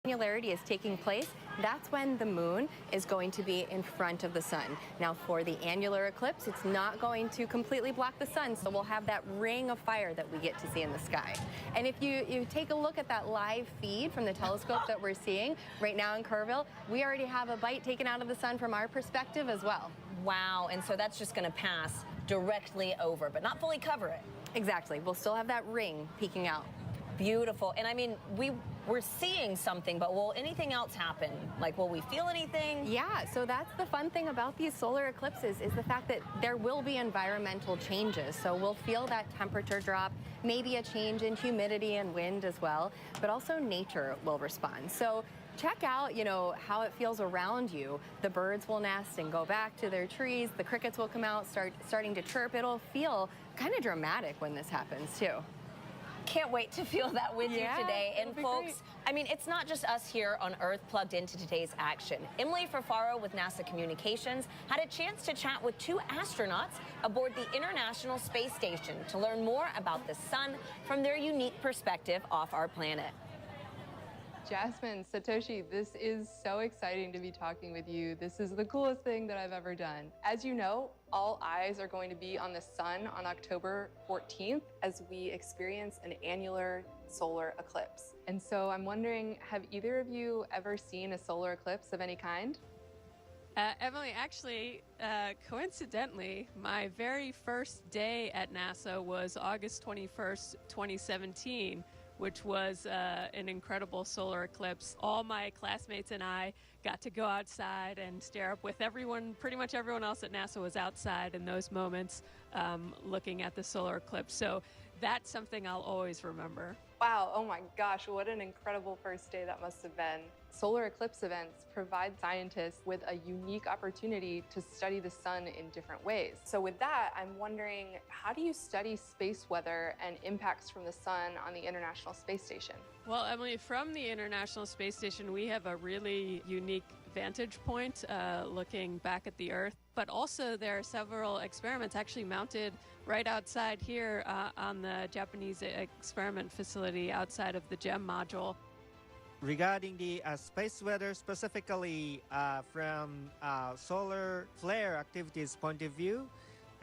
annularity is taking place, that's when the moon is going to be in front of the sun. Now for the annular eclipse, it's not going to completely block the sun, so we'll have that ring of fire that we get to see in the sky. And if you take a look at that live feed from the telescope that we're seeing right now in Kerrville, we already have a bite taken out of the sun from our perspective as well. Wow, and so that's just going to pass directly over, but not fully cover it. Exactly. We'll still have that ring peeking out. Beautiful. And I mean, we're seeing something, but will anything else happen? Like, will we feel anything? Yeah, so that's the fun thing about these solar eclipses is the fact that there will be environmental changes. So we'll feel that temperature drop, maybe a change in humidity and wind as well, but also nature will respond. So check out, how it feels around you. The birds will nest and go back to their trees. The crickets will come out, starting to chirp. It'll feel kind of dramatic when this happens too. Can't wait to feel that with you today. And folks, great. I mean, it's not just us here on Earth plugged into today's action. Emily Ferfaro with NASA Communications had a chance to chat with two astronauts aboard the International Space Station to learn more about the sun from their unique perspective off our planet. Jasmine, Satoshi, this is so exciting to be talking with you. This is the coolest thing that I've ever done. As you know, all eyes are going to be on the sun on October 14th as we experience an annular solar eclipse. And so I'm wondering, have either of you ever seen a solar eclipse of any kind? Emily, actually, coincidentally, my very first day at NASA was August 21st, 2017. Which was an incredible solar eclipse. All my classmates and I got to go outside and stare up with everyone. Pretty much everyone else at NASA was outside in those moments looking at the solar eclipse. So that's something I'll always remember. Wow, oh my gosh, what an incredible first day that must have been. Solar eclipse events provide scientists with a unique opportunity to study the sun in different ways. So with that, I'm wondering, how do you study space weather and impacts from the sun on the International Space Station? Well, Emily, from the International Space Station, we have a really unique vantage point looking back at the Earth. But also there are several experiments actually mounted right outside here on the Japanese experiment facility outside of the GEM module. Regarding the space weather, specifically from solar flare activities point of view,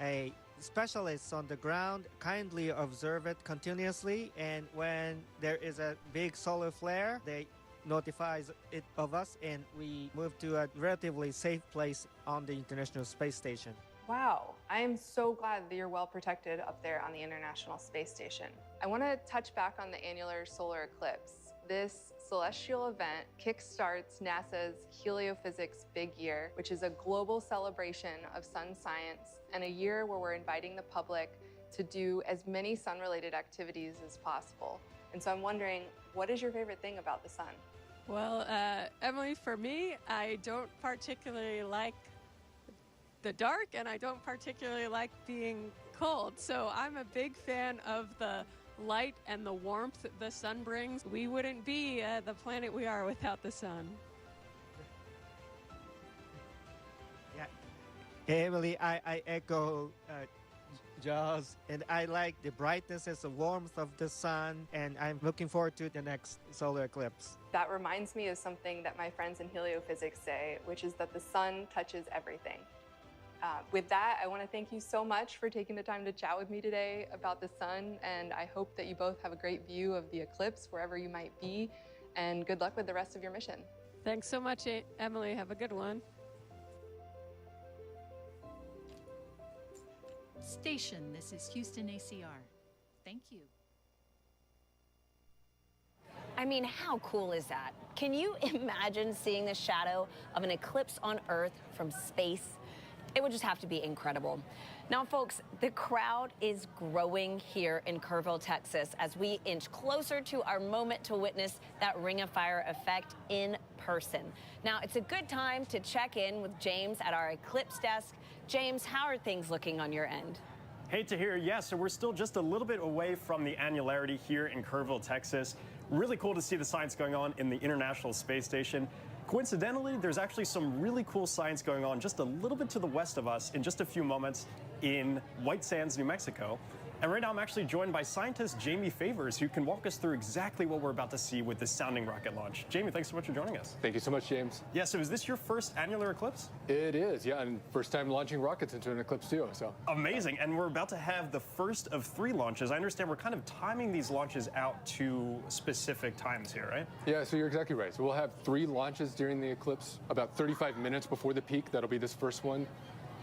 a specialists on the ground kindly observe it continuously, and when there is a big solar flare, they notifies it of us, and we move to a relatively safe place on the International Space Station. Wow, I am so glad that you're well protected up there on the International Space Station. I want to touch back on the annular solar eclipse. This celestial event kickstarts NASA's Heliophysics Big Year, which is a global celebration of sun science and a year where we're inviting the public to do as many sun-related activities as possible. And so I'm wondering, what is your favorite thing about the sun? Well, Emily, for me, I don't particularly like the dark, and I don't particularly like being cold. So I'm a big fan of the light and the warmth the sun brings. We wouldn't be the planet we are without the sun. Yeah, Emily, I echo Jaws, and I like the brightness and the warmth of the sun, and I'm looking forward to the next solar eclipse. That reminds me of something that my friends in heliophysics say, which is that the sun touches everything. With that, I want to thank you so much for taking the time to chat with me today about the sun, and I hope that you both have a great view of the eclipse wherever you might be, and good luck with the rest of your mission. Thanks so much, Emily. Have a good one. Station, this is Houston ACR. Thank you. I mean, how cool is that? Can you imagine seeing the shadow of an eclipse on Earth from space? It would just have to be incredible. Now, folks, the crowd is growing here in Kerrville, Texas, as we inch closer to our moment to witness that Ring of Fire effect in person. Now, it's a good time to check in with James at our Eclipse desk. James, how are things looking on your end? Hate to hear, yes, so we're still just a little bit away from the annularity here in Kerrville, Texas. Really cool to see the science going on in the International Space Station. Coincidentally, there's actually some really cool science going on just a little bit to the west of us in just a few moments in White Sands, New Mexico. And right now I'm actually joined by scientist Jamie Favors, who can walk us through exactly what we're about to see with this sounding rocket launch. Jamie, thanks so much for joining us. Thank you so much, James. Yeah, so is this your first annular eclipse? It is, yeah, and first time launching rockets into an eclipse too, so. Amazing, and we're about to have the first of 3 launches. I understand we're kind of timing these launches out to specific times here, right? Yeah, so you're exactly right. So we'll have 3 launches during the eclipse, about 35 minutes before the peak. That'll be this first one,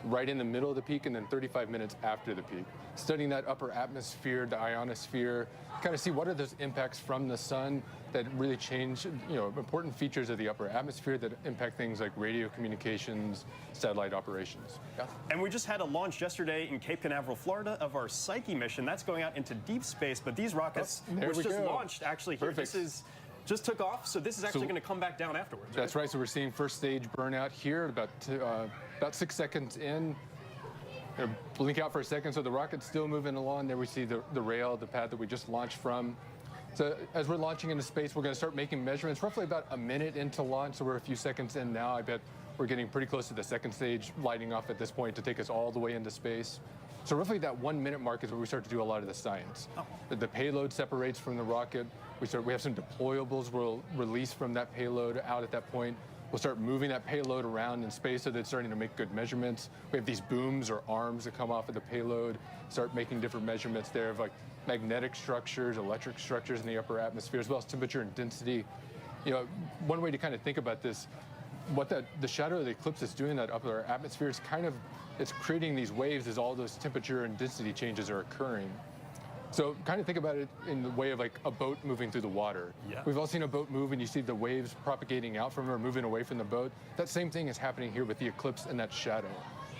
right in the middle of the peak, and then 35 minutes after the peak. Studying that upper atmosphere, the ionosphere, kind of see what are those impacts from the sun that really change, important features of the upper atmosphere that impact things like radio communications, satellite operations. Yeah. And we just had a launch yesterday in Cape Canaveral, Florida, of our Psyche mission. That's going out into deep space, but these rockets, which just launched actually here. Perfect. This is just took off, so this is actually going to come back down afterwards. Right? That's right. So we're seeing first stage burnout here, about 6 seconds in. Blink out for a second, so the rocket's still moving along. There we see the rail, the pad that we just launched from. So as we're launching into space, we're going to start making measurements roughly about a minute into launch. So we're a few seconds in now. I bet we're getting pretty close to the second stage lighting off at this point to take us all the way into space. So roughly that 1 minute mark is where we start to do a lot of the science. Oh. The payload separates from the rocket. We have some deployables we'll release from that payload out at that point. We'll start moving that payload around in space so that it's starting to make good measurements. We have these booms or arms that come off of the payload, start making different measurements there of like magnetic structures, electric structures in the upper atmosphere, as well as temperature and density. One way to kind of think about this, what the shadow of the eclipse is doing in that upper atmosphere is it's creating these waves as all those temperature and density changes are occurring. So kind of think about it in the way of like a boat moving through the water. Yeah. We've all seen a boat move and you see the waves propagating out from it or moving away from the boat. That same thing is happening here with the eclipse and that shadow.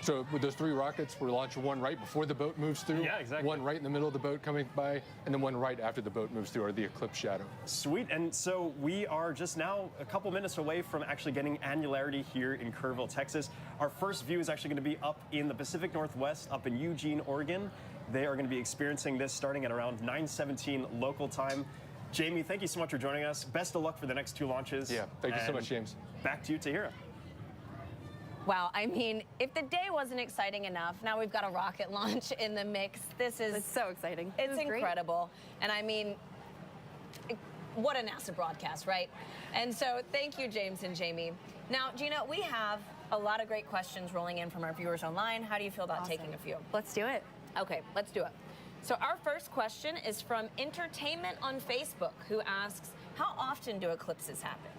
So with those 3 rockets, we're launching one right before the boat moves through, one right in the middle of the boat coming by, and then one right after the boat moves through, or the eclipse shadow. Sweet, and so we are just now a couple minutes away from actually getting annularity here in Kerrville, Texas. Our first view is actually going to be up in the Pacific Northwest, up in Eugene, Oregon. They are going to be experiencing this starting at around 9:17 local time. Jamie, thank you so much for joining us. Best of luck for the next 2 launches. Yeah, thank you so much, James. Back to you, Tahira. Wow, I mean, if the day wasn't exciting enough, now we've got a rocket launch in the mix. It's so exciting. It's incredible. And I mean, what a NASA broadcast, right? And so thank you, James and Jamie. Now, Gina, we have a lot of great questions rolling in from our viewers online. How do you feel about taking a few? Let's do it. Okay, let's do it. So our first question is from Entertainment on Facebook, who asks, how often do eclipses happen?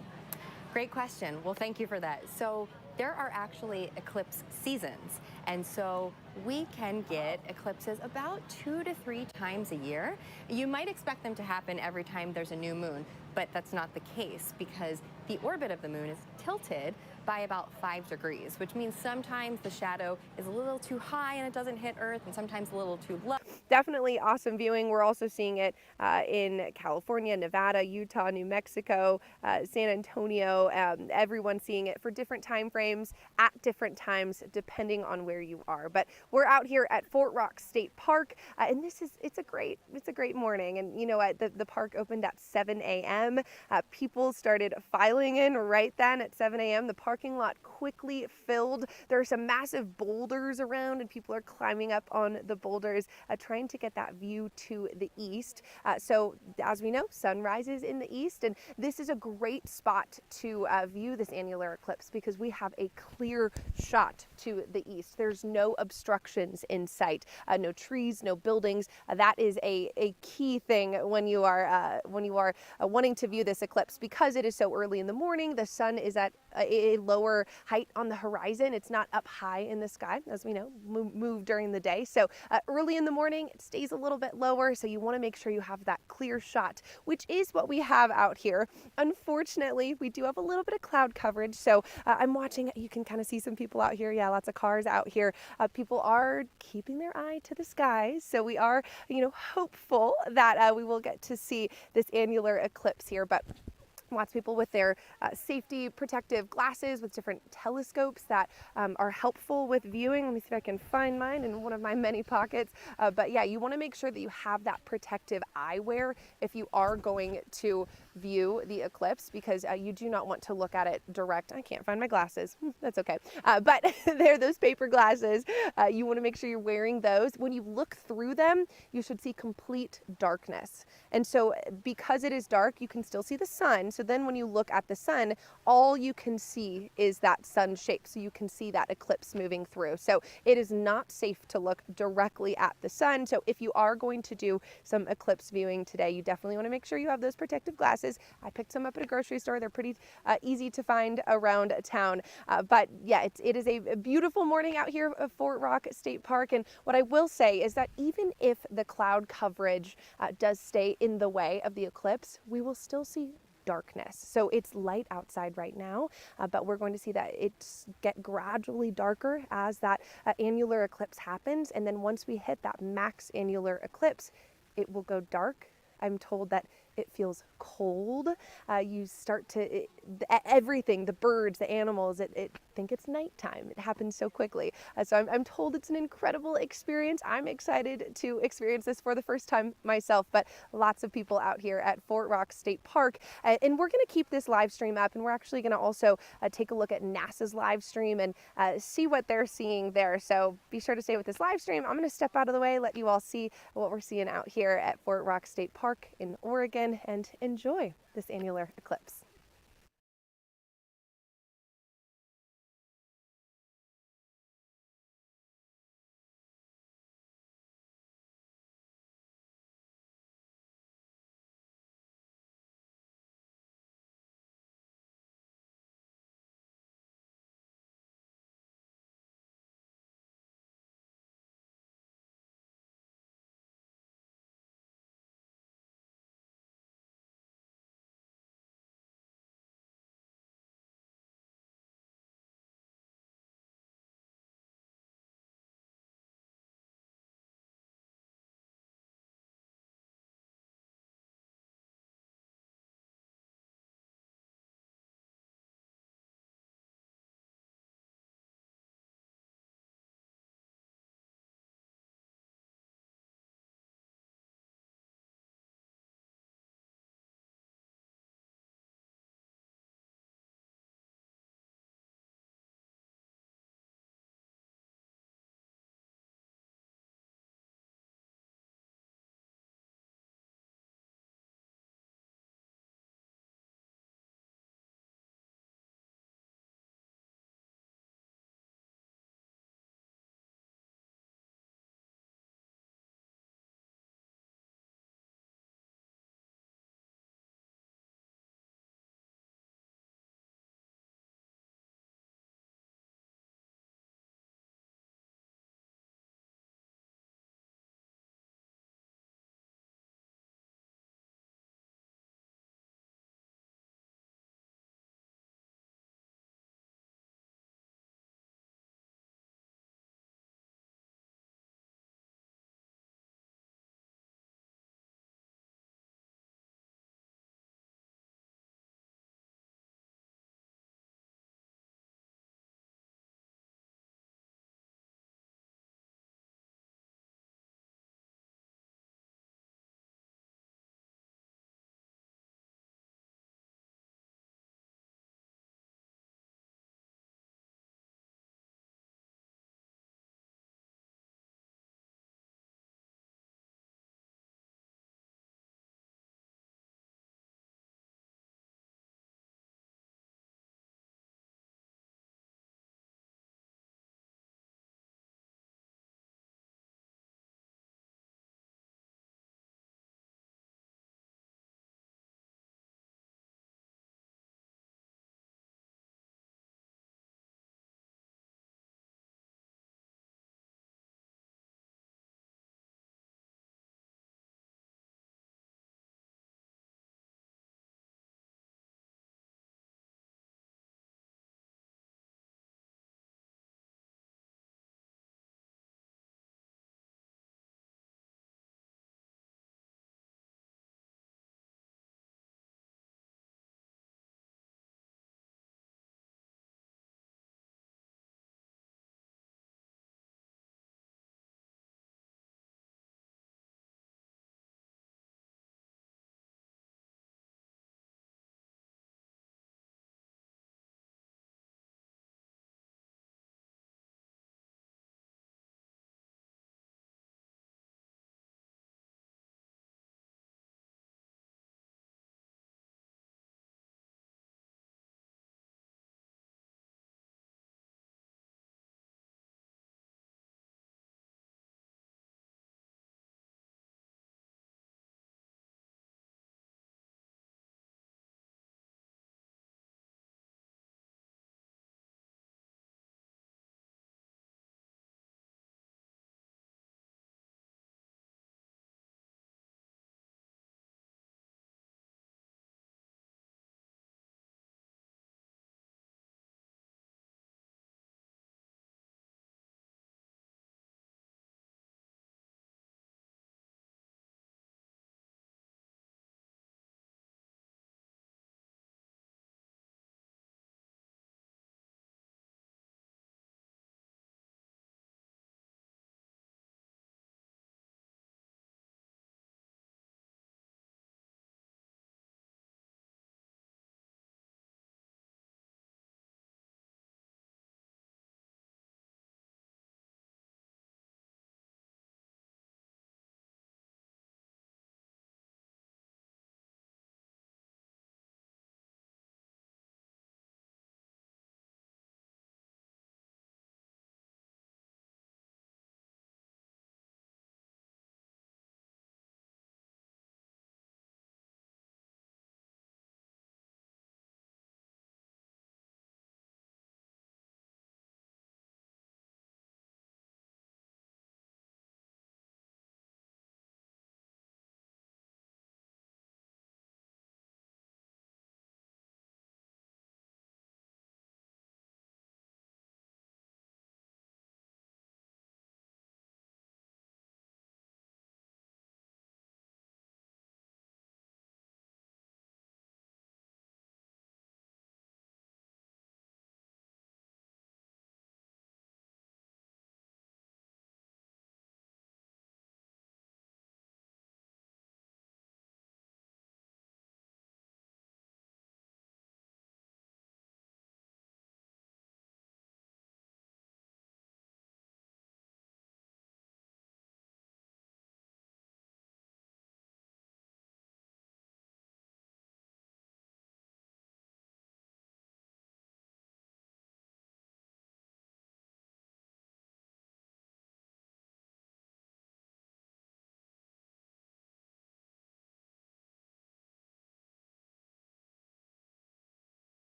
Great question. Well, thank you for that. So there are actually eclipse seasons. And so we can get eclipses about 2 to 3 times a year. You might expect them to happen every time there's a new moon, but that's not the case because the orbit of the moon is tilted by about 5 degrees, which means sometimes the shadow is a little too high and it doesn't hit Earth, and sometimes a little too low. Definitely awesome viewing. We're also seeing it in California, Nevada, Utah, New Mexico, San Antonio. Everyone's seeing it for different time frames at different times, depending on where you are. But we're out here at Fort Rock State Park, and it's a great morning. And you know what? The park opened at 7 a.m. People started filing in right then at 7 a.m. The parking lot quickly filled. There are some massive boulders around, and people are climbing up on the boulders, trying to get that view to the east. So as we know, sun rises in the east, and this is a great spot to view this annular eclipse because we have a clear shot to the east. There's no obstructions in sight, no trees, no buildings. That is a key thing when you are wanting to view this eclipse because it is so early in the morning. The sun is at a lower height on the horizon. It's not up high in the sky, as we know, move during the day. So early in the morning, it stays a little bit lower. So you want to make sure you have that clear shot, which is what we have out here. Unfortunately, we do have a little bit of cloud coverage. So I'm watching, you can kind of see some people out here. Yeah, lots of cars out here. People are keeping their eye to the skies. So we are, hopeful that we will get to see this annular eclipse here. But Lots of people with their safety protective glasses with different telescopes that are helpful with viewing. Let me see if I can find mine in one of my many pockets. But yeah, you want to make sure that you have that protective eyewear if you are going to view the eclipse, because you do not want to look at it direct. I can't find my glasses. That's okay. But they're those paper glasses. You want to make sure you're wearing those. When you look through them, you should see complete darkness. And so because it is dark, you can still see the sun. So then when you look at the sun, all you can see is that sun shape. So you can see that eclipse moving through. So it is not safe to look directly at the sun. So if you are going to do some eclipse viewing today, you definitely want to make sure you have those protective glasses. I picked some up at a grocery store. They're pretty easy to find around town. But yeah, it is a beautiful morning out here at Fort Rock State Park. And what I will say is that even if the cloud coverage does stay in the way of the eclipse, we will still see darkness. So it's light outside right now, but we're going to see that it's get gradually darker as that annular eclipse happens. And then once we hit that max annular eclipse, it will go dark. I'm told that it feels cold. You start to, everything, the birds, the animals, it think it's nighttime. It happens so quickly. So I'm told it's an incredible experience. I'm excited to experience this for the first time myself, but lots of people out here at Fort Rock State Park. And we're gonna keep this live stream up, and we're actually gonna also take a look at NASA's live stream and see what they're seeing there. So be sure to stay with this live stream. I'm gonna step out of the way, let you all see what we're seeing out here at Fort Rock State Park in Oregon, and enjoy this annular eclipse.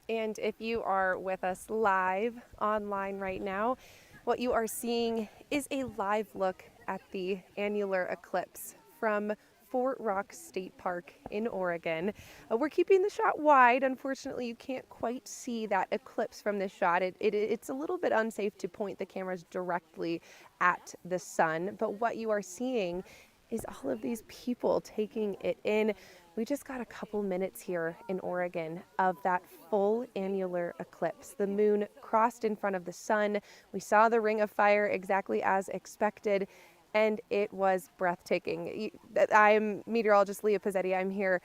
And if you are with us live online right now, what you are seeing is a live look at the annular eclipse from Fort Rock State Park in Oregon. We're keeping the shot wide. Unfortunately, you can't quite see that eclipse from this shot. It's a little bit unsafe to point the cameras directly at the sun, but what you are seeing is all of these people taking it in. We just got a couple minutes here in Oregon of that full annular eclipse. The moon crossed in front of the sun. We saw the ring of fire exactly as expected, and it was breathtaking. I'm meteorologist Leah Pizzetti. I'm here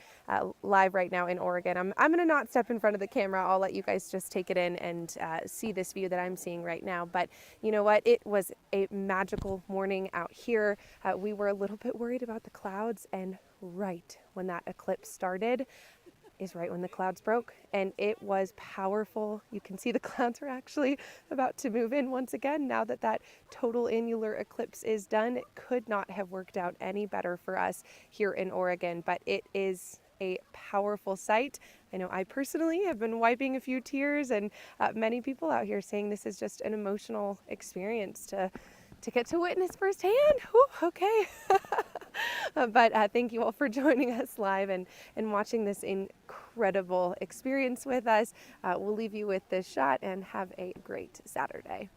live right now in Oregon. I'm going to not step in front of the camera. I'll let you guys just take it in and see this view that I'm seeing right now. But you know what? It was a magical morning out here. We were a little bit worried about the clouds, and right when that eclipse started is right when the clouds broke, and it was powerful. You can see the clouds are actually about to move in once again now that that total annular eclipse is done. It could not have worked out any better for us here in Oregon, but it is a powerful sight. I know I personally have been wiping a few tears, and many people out here saying this is just an emotional experience to get to witness firsthand. Whew, okay. But thank you all for joining us live and watching this incredible experience with us. We'll leave you with this shot and have a great Saturday.